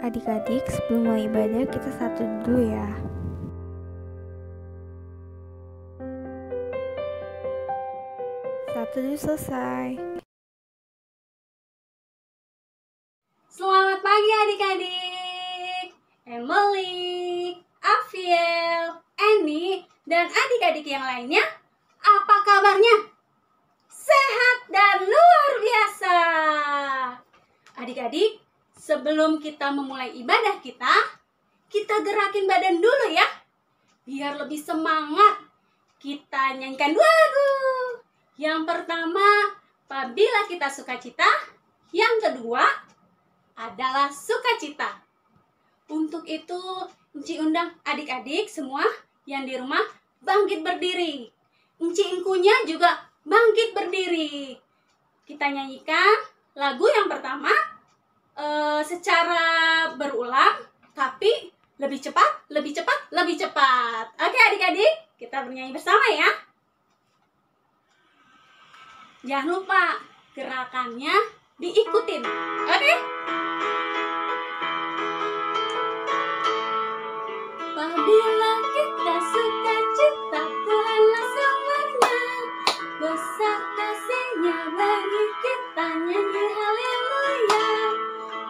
Adik-adik, sebelum mulai ibadah kita satu dulu ya. Satu dulu selesai. Selamat pagi adik-adik. Emily, Afiel, Annie, dan adik-adik yang lainnya, apa kabarnya? Sehat dan luar biasa. Adik-adik, sebelum kita memulai ibadah kita gerakin badan dulu ya. Biar lebih semangat. Kita nyanyikan dua lagu. Yang pertama, Apabila Kita Sukacita. Yang kedua adalah Sukacita. Untuk itu, Enci undang adik-adik semua yang di rumah bangkit berdiri. Enci Ingkunya juga bangkit berdiri. Kita nyanyikan lagu yang pertama secara berulang, tapi lebih cepat, lebih cepat, lebih cepat. Oke adik-adik, kita bernyanyi bersama ya. Jangan lupa gerakannya diikutin. Oke? Apabila kita sukacita, Tuhanlah sumbernya. Besar kasih-Nya bagi kita, nyanyi haleluya.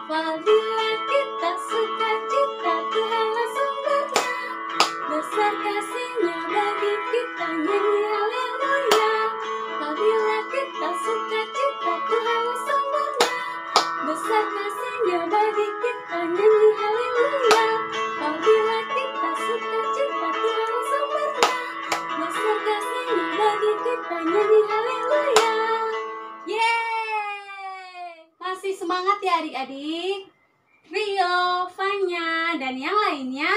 Apabila kita sukacita, Tuhanlah sumbernya. Besar kasih-Nya bagi kita, nyanyi haleluya. Apabila kita sukacita, Tuhanlah sumbernya. Besar kasih-Nya bagi kita, nyanyi haleluya. Apabila kita sukacita, Tuhanlah sumbernya. Besar kasih-Nya bagi kita, nyanyi haleluya. Yeay! Masih semangat ya adik-adik? Rio, Fanya, dan yang lainnya,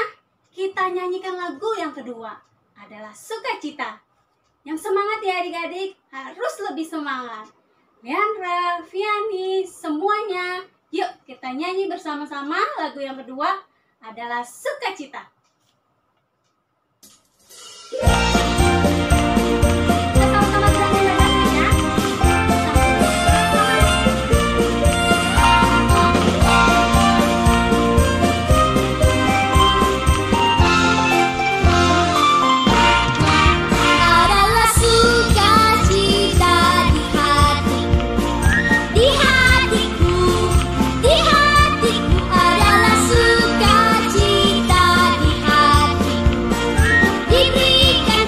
kita nyanyikan lagu yang kedua adalah Sukacita. Yang semangat ya adik-adik, harus lebih semangat. Leandra, Viani, semuanya, yuk kita nyanyi bersama-sama. Lagu yang kedua adalah Sukacita. Sukacita di hatiku, diberikan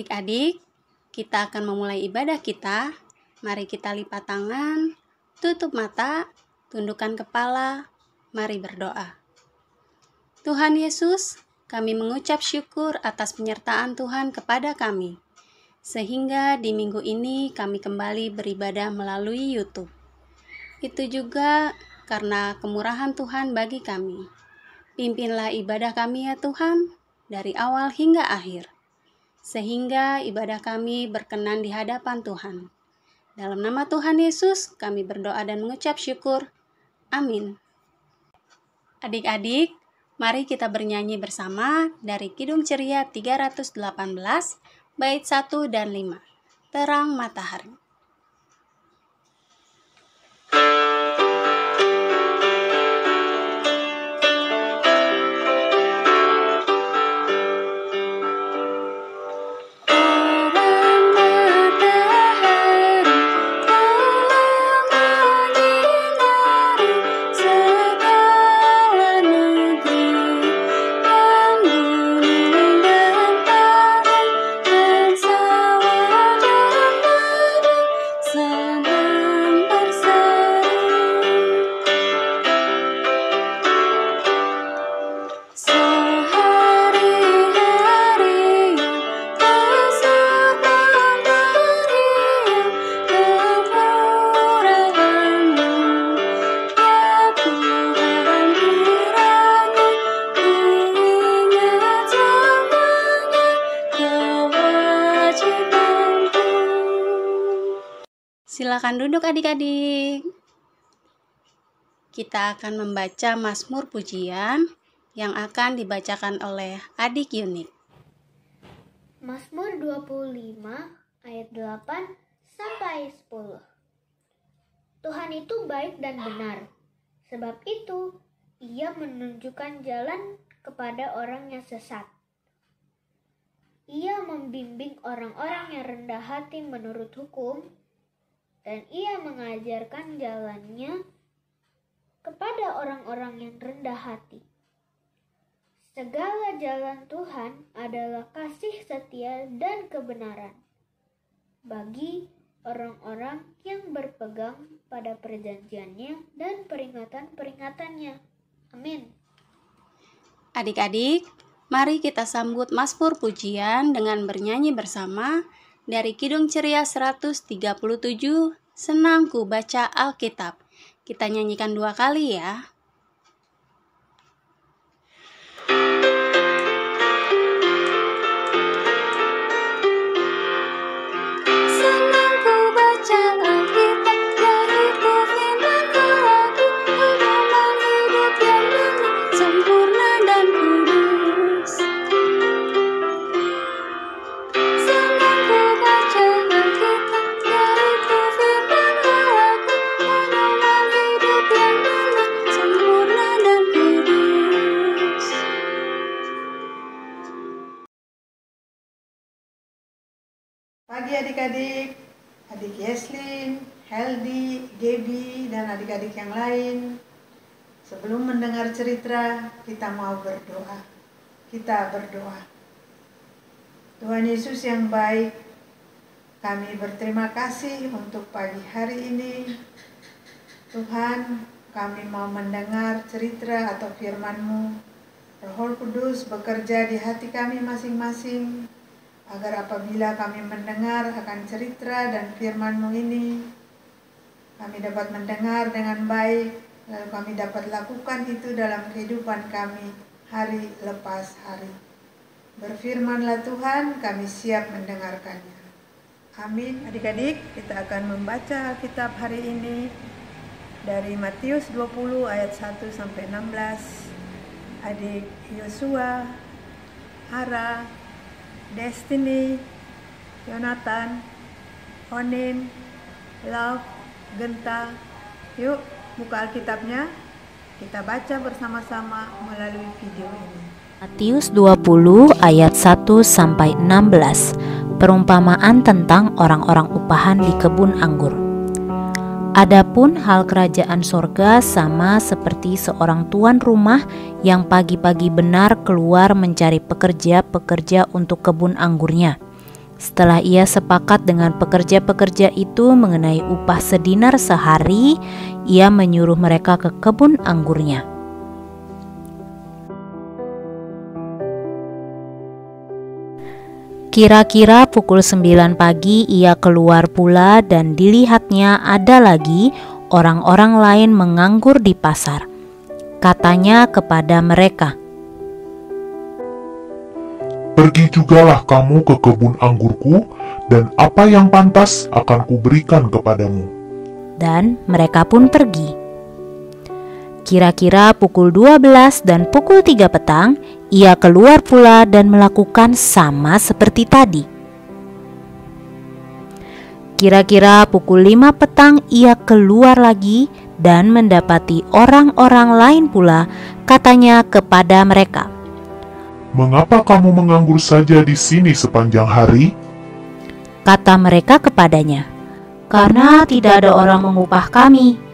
Adik-adik, kita akan memulai ibadah kita. Mari kita lipat tangan, tutup mata, tundukkan kepala, mari berdoa. Tuhan Yesus, kami mengucap syukur atas penyertaan Tuhan kepada kami, sehingga di minggu ini kami kembali beribadah melalui YouTube. Itu juga karena kemurahan Tuhan bagi kami. Pimpinlah ibadah kami ya Tuhan, dari awal hingga akhir, sehingga ibadah kami berkenan di hadapan Tuhan. Dalam nama Tuhan Yesus, kami berdoa dan mengucap syukur. Amin. Adik-adik, mari kita bernyanyi bersama dari Kidung Ceria 318, bait 1 dan 5. Terang Matahari. Silakan duduk adik-adik. Kita akan membaca Mazmur Pujian yang akan dibacakan oleh adik Yunik. Mazmur 25 ayat 8 sampai 10. Tuhan itu baik dan benar. Sebab itu Ia menunjukkan jalan kepada orang yang sesat. Ia membimbing orang-orang yang rendah hati menurut hukum, dan Ia mengajarkan jalannya kepada orang-orang yang rendah hati. Segala jalan Tuhan adalah kasih setia dan kebenaran bagi orang-orang yang berpegang pada perjanjiannya dan peringatan-peringatannya. Amin. Adik-adik, mari kita sambut Mazmur Pujian dengan bernyanyi bersama dari Kidung Ceria 137, Senang ku baca Alkitab. Kita nyanyikan 2 kali ya. Senang ku baca Alkitab, yaitu firman Allahku, pedoman hidup yang benar, sempurna dan kudus. Pagi adik-adik, adik Yeslin, Heldi, Gaby, dan adik-adik yang lain. Sebelum mendengar cerita, kita mau berdoa. Kita berdoa. Tuhan Yesus yang baik, kami berterima kasih untuk pagi hari ini. Tuhan, kami mau mendengar cerita atau firman-Mu. Roh Kudus bekerja di hati kami masing-masing, agar apabila kami mendengar akan cerita dan firman-Mu ini, kami dapat mendengar dengan baik, lalu kami dapat lakukan itu dalam kehidupan kami hari lepas hari. Berfirmanlah Tuhan, kami siap mendengarkannya. Amin. Adik-adik, kita akan membaca Alkitab hari ini dari Matius 20 ayat 1 sampai 16. Adik Yosua, Hara, Destiny, Yonatan, Onin, Love, Genta. Yuk buka Alkitabnya, kita baca bersama-sama melalui video ini. Matius 20 ayat 1 sampai 16. Perumpamaan tentang orang-orang upahan di kebun anggur. Adapun hal kerajaan sorga sama seperti seorang tuan rumah yang pagi-pagi benar keluar mencari pekerja-pekerja untuk kebun anggurnya. Setelah ia sepakat dengan pekerja-pekerja itu mengenai upah sedinar sehari, ia menyuruh mereka ke kebun anggurnya. Kira-kira pukul 9 pagi ia keluar pula dan dilihatnya ada lagi orang-orang lain menganggur di pasar. Katanya kepada mereka, "Pergi jugalah kamu ke kebun anggurku, dan apa yang pantas akan kuberikan kepadamu." Dan mereka pun pergi. Kira-kira pukul 12 dan pukul 3 petang, ia keluar pula dan melakukan sama seperti tadi. Kira-kira pukul 5 petang ia keluar lagi dan mendapati orang-orang lain pula. Katanya kepada mereka, "Mengapa kamu menganggur saja di sini sepanjang hari?" Kata mereka kepadanya, "Karena tidak ada orang mengupah kami."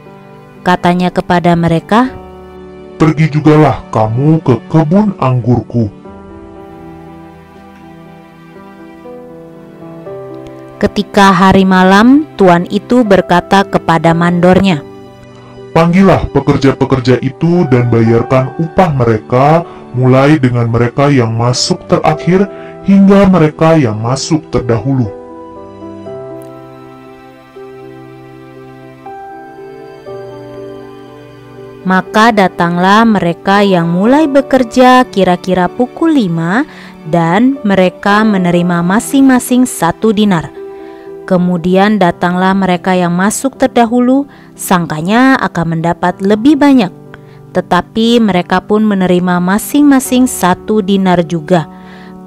Katanya kepada mereka, "Pergi jugalah kamu ke kebun anggurku." Ketika hari malam, tuan itu berkata kepada mandornya, "Panggillah pekerja-pekerja itu dan bayarkan upah mereka, mulai dengan mereka yang masuk terakhir hingga mereka yang masuk terdahulu." Maka datanglah mereka yang mulai bekerja kira-kira pukul 5 dan mereka menerima masing-masing 1 dinar. Kemudian datanglah mereka yang masuk terdahulu, sangkanya akan mendapat lebih banyak. Tetapi mereka pun menerima masing-masing 1 dinar juga.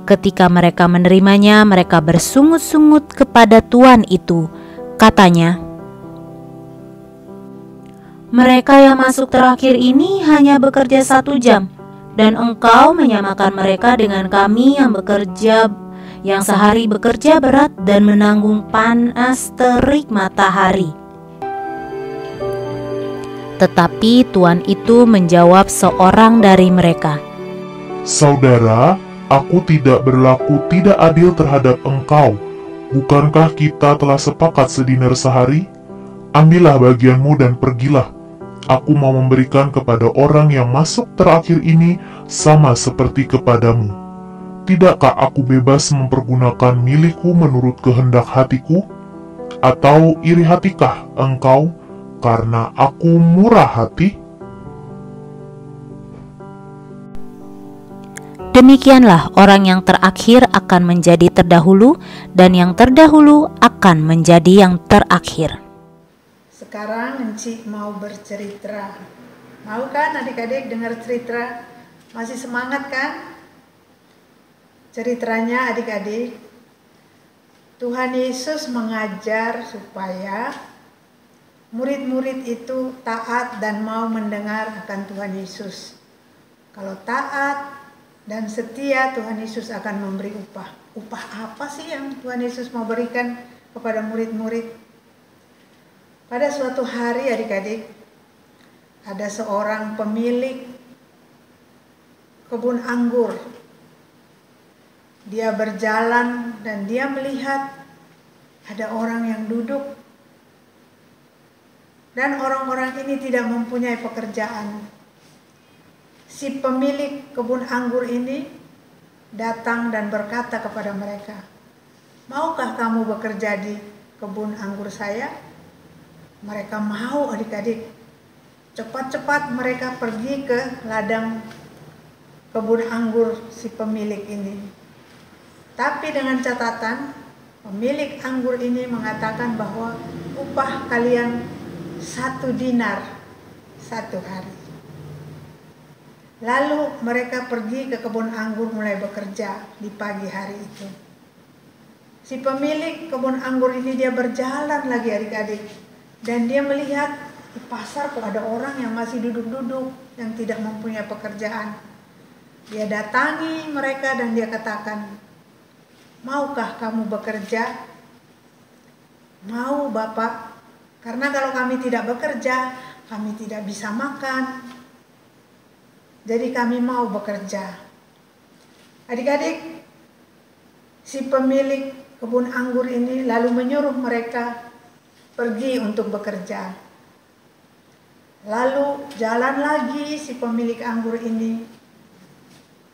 Ketika mereka menerimanya, mereka bersungut-sungut kepada tuan itu. Katanya, "Mereka yang masuk terakhir ini hanya bekerja 1 jam, dan engkau menyamakan mereka dengan kami yang sehari bekerja berat dan menanggung panas terik matahari." Tetapi tuan itu menjawab seorang dari mereka, "Saudara, aku tidak berlaku tidak adil terhadap engkau. Bukankah kita telah sepakat sedinar sehari? Ambillah bagianmu dan pergilah. Aku mau memberikan kepada orang yang masuk terakhir ini sama seperti kepadamu. Tidakkah aku bebas mempergunakan milikku menurut kehendak hatiku? Atau iri hatikah engkau karena aku murah hati?" Demikianlah orang yang terakhir akan menjadi terdahulu, dan yang terdahulu akan menjadi yang terakhir. Sekarang Encik mau bercerita. Mau kan adik-adik dengar cerita? Masih semangat kan? Ceritanya adik-adik, Tuhan Yesus mengajar supaya murid-murid itu taat dan mau mendengar akan Tuhan Yesus. Kalau taat dan setia, Tuhan Yesus akan memberi upah. Upah apa sih yang Tuhan Yesus mau berikan kepada murid-murid? Pada suatu hari adik-adik, ada seorang pemilik kebun anggur. Dia berjalan dan dia melihat ada orang yang duduk. Dan orang-orang ini tidak mempunyai pekerjaan. Si pemilik kebun anggur ini datang dan berkata kepada mereka, "Maukah kamu bekerja di kebun anggur saya?" Mereka mau adik-adik. Cepat-cepat mereka pergi ke ladang kebun anggur si pemilik ini. Tapi dengan catatan, pemilik anggur ini mengatakan bahwa upah kalian 1 dinar 1 hari. Lalu mereka pergi ke kebun anggur mulai bekerja di pagi hari itu. Si pemilik kebun anggur ini dia berjalan lagi adik-adik. Dan dia melihat di pasar kok ada orang yang masih duduk-duduk, yang tidak mempunyai pekerjaan. Dia datangi mereka dan dia katakan, "Maukah kamu bekerja?" "Mau, Bapak. Karena kalau kami tidak bekerja, kami tidak bisa makan. Jadi kami mau bekerja." Adik-adik, si pemilik kebun anggur ini lalu menyuruh mereka pergi untuk bekerja. Lalu jalan lagi si pemilik anggur ini,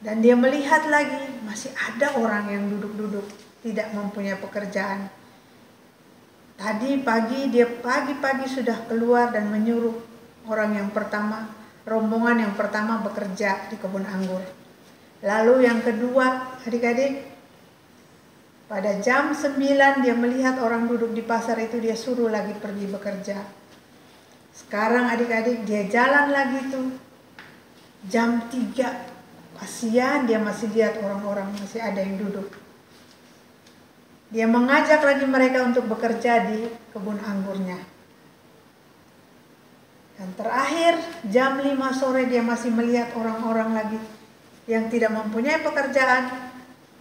dan dia melihat lagi masih ada orang yang duduk-duduk tidak mempunyai pekerjaan. Tadi pagi dia pagi-pagi sudah keluar dan menyuruh orang yang pertama, rombongan yang pertama bekerja di kebun anggur. Lalu yang kedua, adik-adik, pada jam 9 dia melihat orang duduk di pasar itu, dia suruh lagi pergi bekerja. Sekarang adik-adik dia jalan lagi tuh jam 3, kasihan dia masih lihat orang-orang masih ada yang duduk. Dia mengajak lagi mereka untuk bekerja di kebun anggurnya. Dan terakhir jam 5 sore dia masih melihat orang-orang lagi yang tidak mempunyai pekerjaan.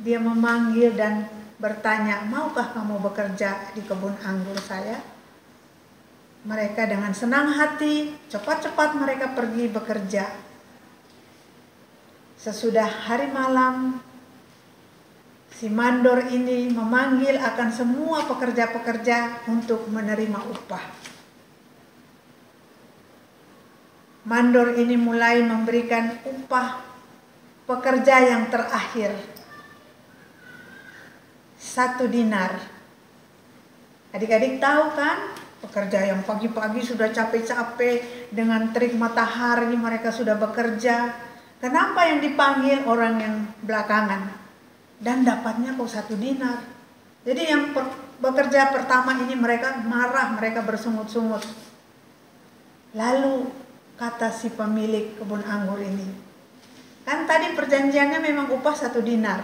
Dia memanggil dan bertanya, maukah kamu bekerja di kebun anggur saya? Mereka dengan senang hati, cepat-cepat mereka pergi bekerja. Sesudah hari malam, si mandor ini memanggil akan semua pekerja-pekerja untuk menerima upah. Mandor ini mulai memberikan upah pekerja yang terakhir, 1 dinar. Adik-adik tahu kan, pekerja yang pagi-pagi sudah capek-capek dengan terik matahari mereka sudah bekerja. Kenapa yang dipanggil orang yang belakangan? Dan dapatnya kok 1 dinar. Jadi yang bekerja pertama ini mereka marah, mereka bersungut-sungut. Lalu kata si pemilik kebun anggur ini, kan tadi perjanjiannya memang upah 1 dinar.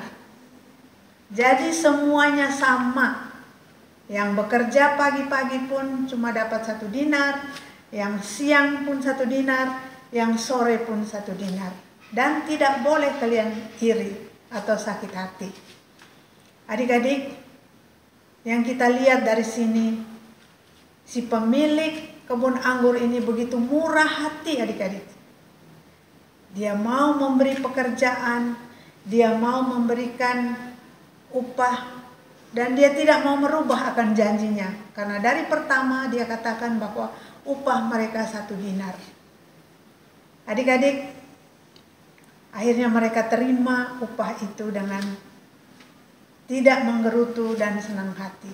Jadi semuanya sama. Yang bekerja pagi-pagi pun cuma dapat 1 dinar, yang siang pun 1 dinar, yang sore pun 1 dinar. Dan tidak boleh kalian iri atau sakit hati. Adik-adik, yang kita lihat dari sini, si pemilik kebun anggur ini begitu murah hati adik-adik. Dia mau memberi pekerjaan, dia mau memberikan upah, dan dia tidak mau merubah akan janjinya. Karena dari pertama dia katakan bahwa upah mereka 1 dinar. Adik-adik, akhirnya mereka terima upah itu dengan tidak menggerutu dan senang hati.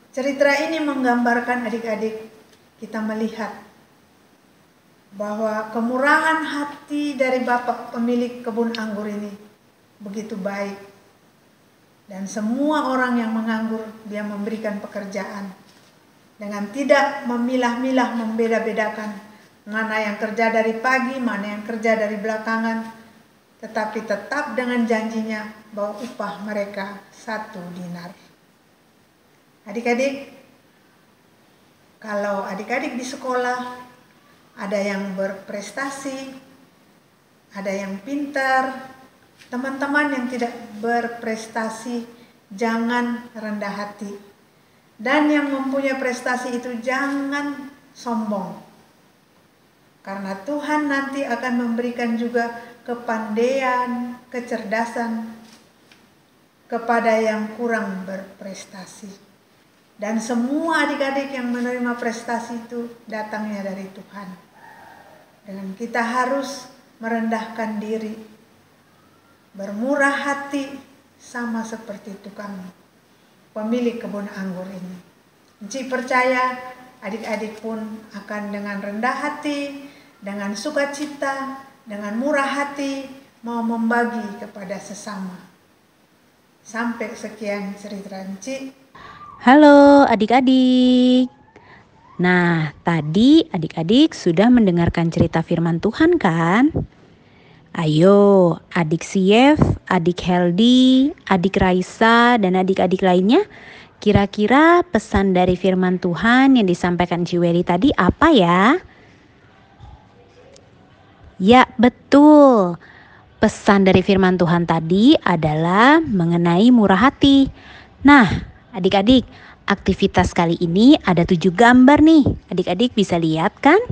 Cerita ini menggambarkan adik-adik, kita melihat bahwa kemurahan hati dari Bapak pemilik kebun anggur ini begitu baik. Dan semua orang yang menganggur dia memberikan pekerjaan dengan tidak memilah-milah, membeda-bedakan mana yang kerja dari pagi, mana yang kerja dari belakangan, tetapi tetap dengan janjinya bahwa upah mereka 1 dinar. Adik-adik, kalau adik-adik di sekolah ada yang berprestasi, ada yang pintar, teman-teman yang tidak berprestasi jangan rendah hati. Dan yang mempunyai prestasi itu jangan sombong. Karena Tuhan nanti akan memberikan juga kepandaian, kecerdasan kepada yang kurang berprestasi. Dan semua adik-adik yang menerima prestasi itu datangnya dari Tuhan. Dan kita harus merendahkan diri, bermurah hati, sama seperti tukang pemilik kebun anggur ini. Encik percaya adik-adik pun akan dengan rendah hati, dengan sukacita, dengan murah hati mau membagi kepada sesama. Sampai sekian cerita Encik. Halo adik-adik. Nah, tadi adik-adik sudah mendengarkan cerita firman Tuhan kan? Ayo, adik Sief, adik Heldi, adik Raisa, dan adik-adik lainnya, kira-kira pesan dari firman Tuhan yang disampaikan Ciweli tadi apa ya? Ya, betul. Pesan dari firman Tuhan tadi adalah mengenai murah hati. Nah, adik-adik, aktivitas kali ini ada 7 gambar nih. Adik-adik bisa lihat kan?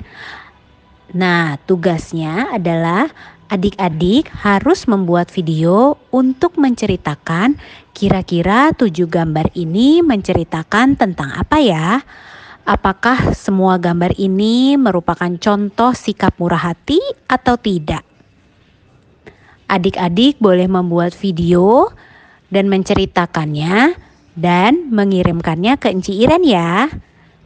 Nah, tugasnya adalah adik-adik harus membuat video untuk menceritakan kira-kira 7 gambar ini menceritakan tentang apa ya? Apakah semua gambar ini merupakan contoh sikap murah hati atau tidak? Adik-adik boleh membuat video dan menceritakannya dan mengirimkannya ke Enci Iren ya.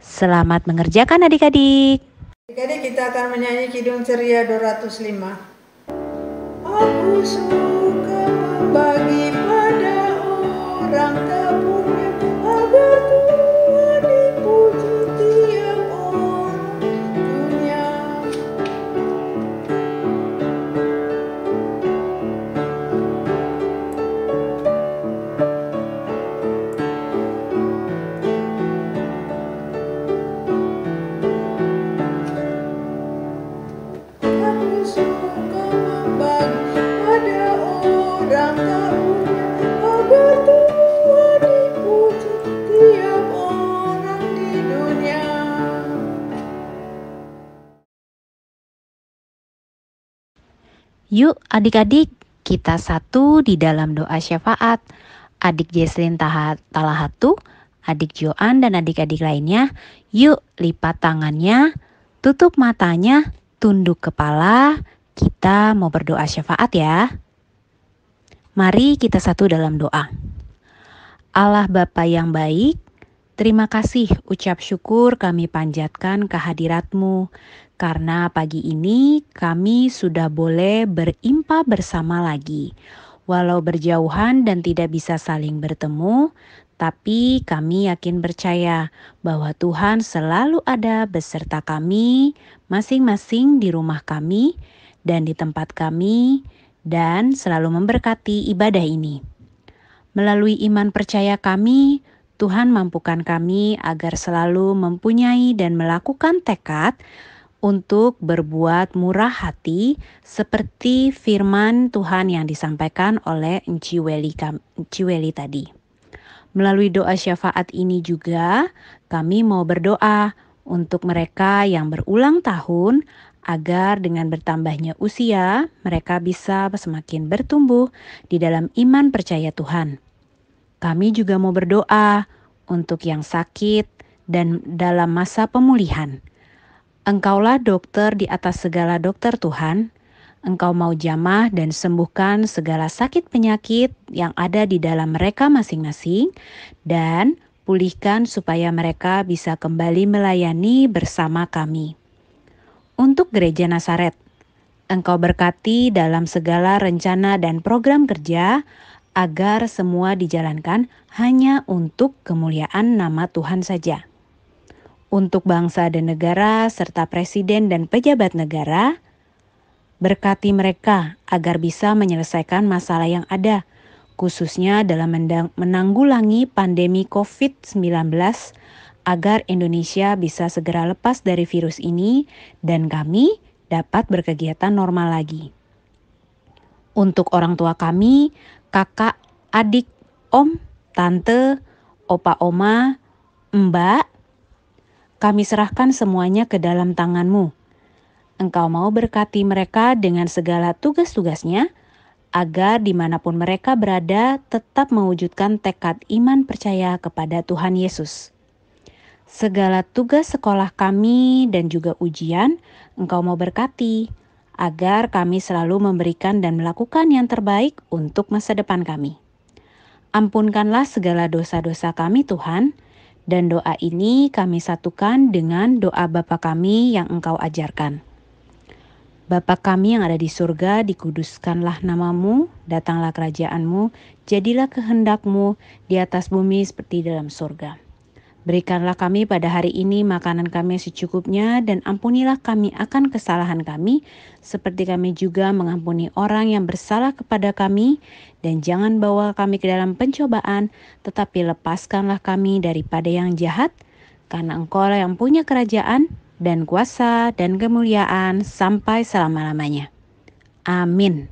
Selamat mengerjakan adik-adik. Adik-adik, kita akan menyanyi Kidung Ceria 205. Aku suka membagi pada orang tak punya, agar Tuhan dipuji tiap orang dunia. Aku suka membagi pada orang tak punya, agar Tuhan dipuji tiap orang di dunia. Yuk adik-adik, kita satu di dalam doa syafaat. Adik Jesslyn Talahatu, adik Joan dan adik-adik lainnya, yuk lipat tangannya, tutup matanya, tunduk kepala. Kita mau berdoa syafaat ya. Mari kita satu dalam doa. Allah Bapa yang baik, terima kasih ucap syukur kami panjatkan kehadirat-Mu, karena pagi ini kami sudah boleh berimpa bersama lagi. Walau berjauhan dan tidak bisa saling bertemu, tapi kami yakin percaya bahwa Tuhan selalu ada beserta kami, masing-masing di rumah kami dan di tempat kami, dan selalu memberkati ibadah ini. Melalui iman percaya kami, Tuhan mampukan kami agar selalu mempunyai dan melakukan tekad untuk berbuat murah hati seperti firman Tuhan yang disampaikan oleh Enci Weli tadi. Melalui doa syafaat ini juga kami mau berdoa untuk mereka yang berulang tahun agar dengan bertambahnya usia mereka bisa semakin bertumbuh di dalam iman percaya Tuhan. Kami juga mau berdoa untuk yang sakit dan dalam masa pemulihan. Engkaulah dokter di atas segala dokter Tuhan. Engkau mau jamah dan sembuhkan segala sakit penyakit yang ada di dalam mereka masing-masing dan pulihkan supaya mereka bisa kembali melayani bersama kami. Untuk Gereja Nasaret, Engkau berkati dalam segala rencana dan program kerja agar semua dijalankan hanya untuk kemuliaan nama Tuhan saja. Untuk bangsa dan negara serta presiden dan pejabat negara, berkati mereka agar bisa menyelesaikan masalah yang ada, khususnya dalam menanggulangi pandemi COVID-19, agar Indonesia bisa segera lepas dari virus ini dan kami dapat berkegiatan normal lagi. Untuk orang tua kami, kakak, adik, om, tante, opa, oma, mbak, kami serahkan semuanya ke dalam tangan-Mu. Engkau mau berkati mereka dengan segala tugas-tugasnya, agar dimanapun mereka berada tetap mewujudkan tekad iman percaya kepada Tuhan Yesus. Segala tugas sekolah kami dan juga ujian, Engkau mau berkati, agar kami selalu memberikan dan melakukan yang terbaik untuk masa depan kami. Ampunkanlah segala dosa-dosa kami Tuhan, dan doa ini kami satukan dengan doa Bapa kami yang Engkau ajarkan. Bapa kami yang ada di surga, dikuduskanlah nama-Mu, datanglah kerajaan-Mu, jadilah kehendak-Mu di atas bumi seperti dalam surga. Berikanlah kami pada hari ini makanan kami secukupnya, dan ampunilah kami akan kesalahan kami, seperti kami juga mengampuni orang yang bersalah kepada kami, dan jangan bawa kami ke dalam pencobaan, tetapi lepaskanlah kami daripada yang jahat, karena Engkau lah yang punya kerajaan, dan kuasa, dan kemuliaan sampai selama-lamanya. Amin.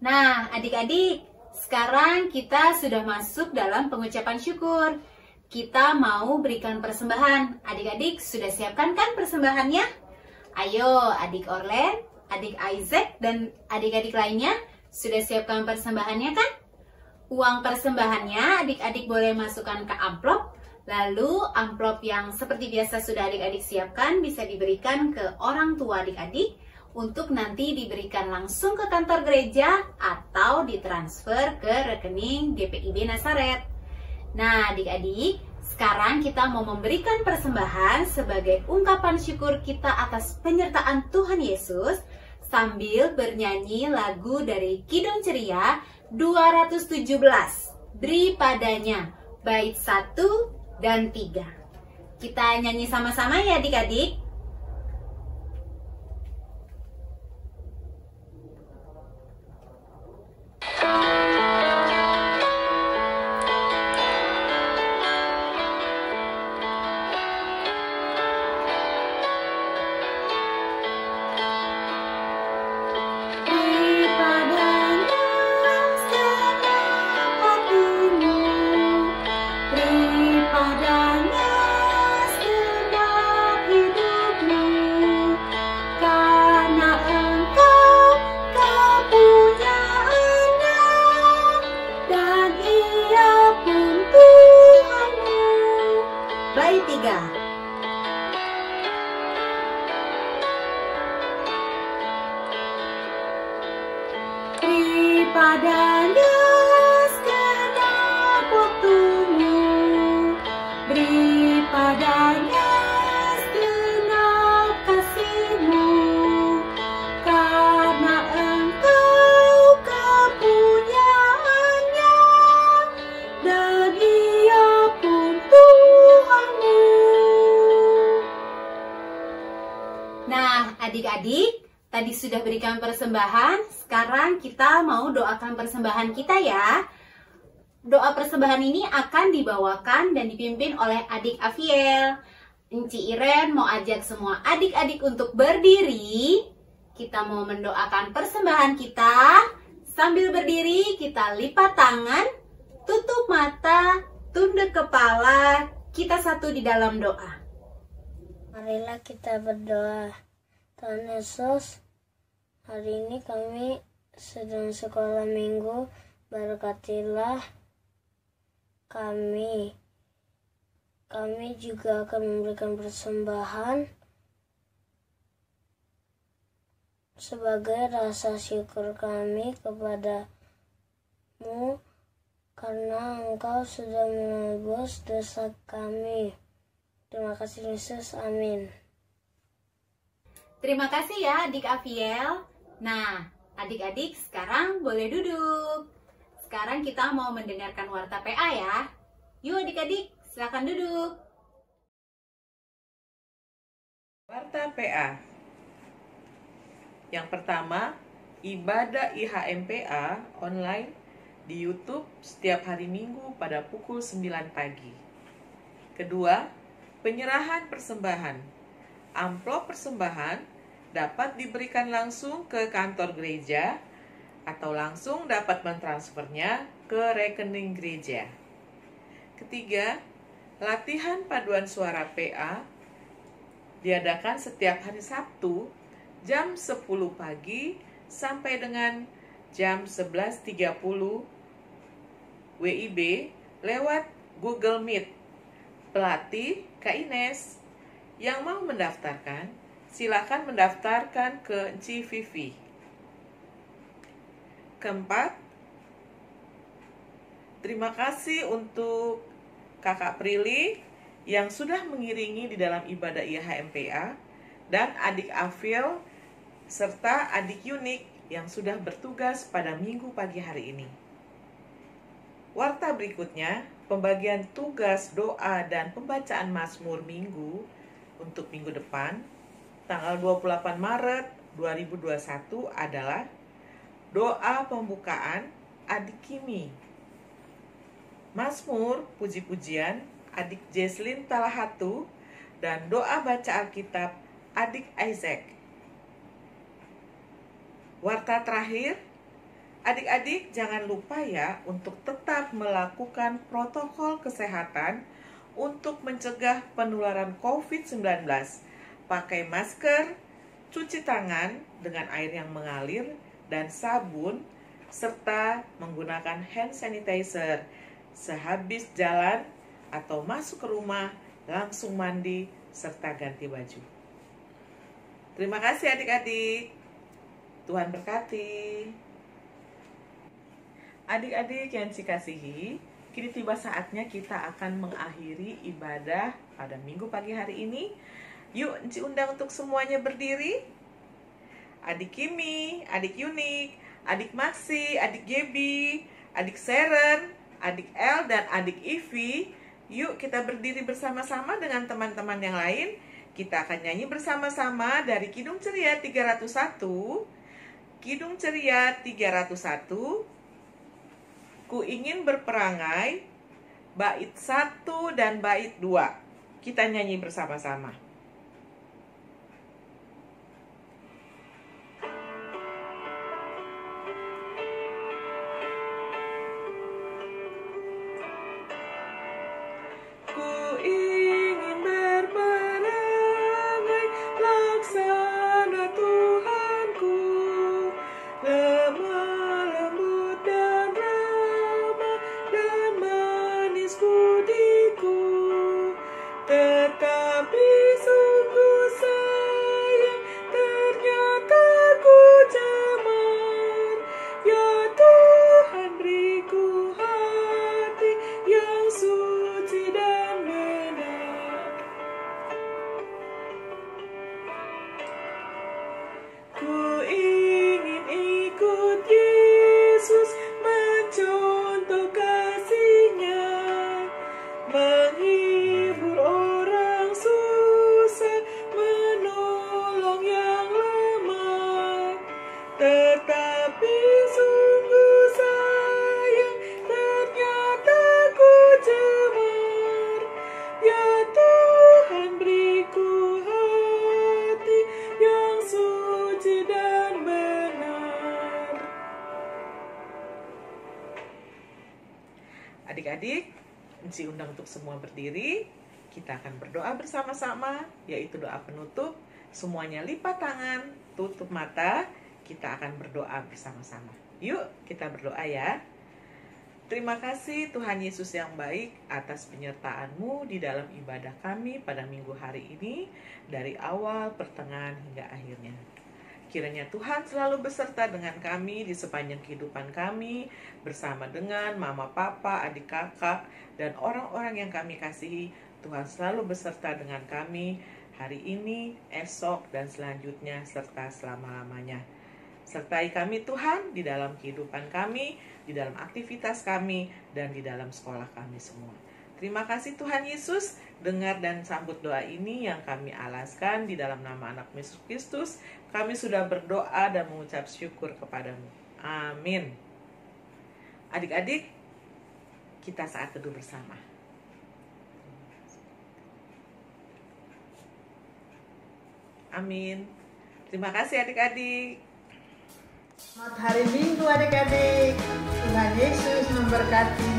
Nah, adik-adik, sekarang kita sudah masuk dalam pengucapan syukur. Kita mau berikan persembahan. Adik-adik sudah siapkan kan persembahannya? Ayo, adik Orlen, adik Isaac, dan adik-adik lainnya sudah siapkan persembahannya kan? Uang persembahannya adik-adik boleh masukkan ke amplop. Lalu amplop yang seperti biasa sudah adik-adik siapkan bisa diberikan ke orang tua adik-adik untuk nanti diberikan langsung ke kantor gereja atau ditransfer ke rekening GPIB Nazaret. Nah adik-adik, sekarang kita mau memberikan persembahan sebagai ungkapan syukur kita atas penyertaan Tuhan Yesus sambil bernyanyi lagu dari Kidung Ceria 217, Beri Padanya, bait 1 dan 3. Kita nyanyi sama-sama ya adik-adik. Bait 3. Beri padanya segenap waktumu, beri padanya segenap kasihmu, karena engkau kepunyaannya, dan Ia pun Tuhanmu. Nah, adik-adik, tadi sudah berikan persembahan, sekarang kita mau doakan persembahan kita ya. Doa persembahan ini akan dibawakan dan dipimpin oleh adik Afiel. Enci Iren mau ajak semua adik-adik untuk berdiri. Kita mau mendoakan persembahan kita. Sambil berdiri, kita lipat tangan, tutup mata, tunduk kepala, kita satu di dalam doa. Marilah kita berdoa. Tuhan Yesus, hari ini kami sedang sekolah minggu, berkatilah kami. Kami juga akan memberikan persembahan sebagai rasa syukur kami kepadamu, karena Engkau sudah menebus dosa kami. Terima kasih Yesus, amin. Terima kasih ya adik Afiel. Nah, adik-adik sekarang boleh duduk. Sekarang kita mau mendengarkan warta PA ya. Yuk adik-adik, silakan duduk. Warta PA. Yang pertama, ibadah IHMPA online di YouTube setiap hari Minggu pada pukul 9 pagi. Kedua, penyerahan persembahan. Amplop persembahan dapat diberikan langsung ke kantor gereja atau langsung dapat mentransfernya ke rekening gereja. Ketiga, latihan paduan suara PA diadakan setiap hari Sabtu jam 10 pagi sampai dengan jam 11.30 WIB lewat Google Meet. Pelatih Kak Ines. Yang mau mendaftarkan, silakan mendaftarkan ke Enci Vivi. Keempat, terima kasih untuk Kakak Prilly yang sudah mengiringi di dalam ibadah IHMPA dan adik Afiel serta adik Unik yang sudah bertugas pada minggu pagi hari ini. Warta berikutnya, pembagian tugas doa dan pembacaan Mazmur minggu untuk minggu depan, tanggal 28 Maret 2021 adalah doa pembukaan adik Kimi. Mazmur puji-pujian adik Jesslyn Talahatu dan doa baca Alkitab adik Isaac. Warta terakhir, adik-adik jangan lupa ya untuk tetap melakukan protokol kesehatan untuk mencegah penularan COVID-19. Pakai masker, cuci tangan dengan air yang mengalir dan sabun, serta menggunakan hand sanitizer. Sehabis jalan atau masuk ke rumah, langsung mandi serta ganti baju. Terima kasih adik-adik. Tuhan berkati. Adik-adik yang dikasihi, kini tiba saatnya kita akan mengakhiri ibadah pada minggu pagi hari ini. Yuk, Enci undang untuk semuanya berdiri. Adik Kimi, adik Yunik, adik Maxi, adik Gebi, adik Seren, adik El, dan adik Ivi. Yuk kita berdiri bersama-sama dengan teman-teman yang lain. Kita akan nyanyi bersama-sama dari Kidung Ceria 301. Kidung Ceria 301. Ku ingin berperangai, bait 1 dan bait 2. Kita nyanyi bersama-sama. Tetapi sungguh sayang, ternyata ku cemar. Ya Tuhan, beriku hati yang suci dan benar. Ku ingin ikut Yesus, mencontoh kasih-Nya, menghibur orang susah, menolong yang lemah. Tetapi sungguh sayang, ternyata ku cemar. Ya Tuhan, beriku hati yang suci dan benar. Adik-adik, Enci undang untuk semua berdiri. Kita akan berdoa bersama-sama, yaitu doa penutup. Semuanya lipat tangan, tutup mata. Kita akan berdoa bersama-sama. Yuk, kita berdoa ya. Terima kasih Tuhan Yesus yang baik atas penyertaan-Mu di dalam ibadah kami pada minggu hari ini, dari awal, pertengahan, hingga akhirnya. Kiranya Tuhan selalu beserta dengan kami di sepanjang kehidupan kami, bersama dengan mama, papa, adik, kakak, dan orang-orang yang kami kasihi. Tuhan selalu beserta dengan kami hari ini, esok, dan selanjutnya, serta selama-lamanya. Sertai kami Tuhan di dalam kehidupan kami, di dalam aktivitas kami, dan di dalam sekolah kami semua. Terima kasih Tuhan Yesus, dengar dan sambut doa ini yang kami alaskan di dalam nama anak Yesus Kristus. Kami sudah berdoa dan mengucap syukur kepadamu. Amin. Adik-adik, kita saat teduh bersama. Amin. Terima kasih adik-adik. Selamat hari Minggu adik-adik. Tuhan Yesus memberkati.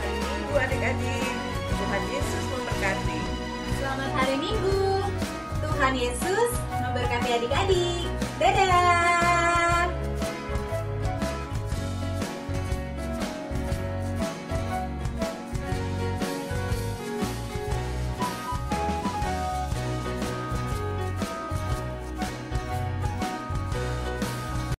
Hari Minggu adik-adik. Tuhan Yesus memberkati. Selamat hari Minggu. Tuhan Yesus memberkati adik-adik. Dadah.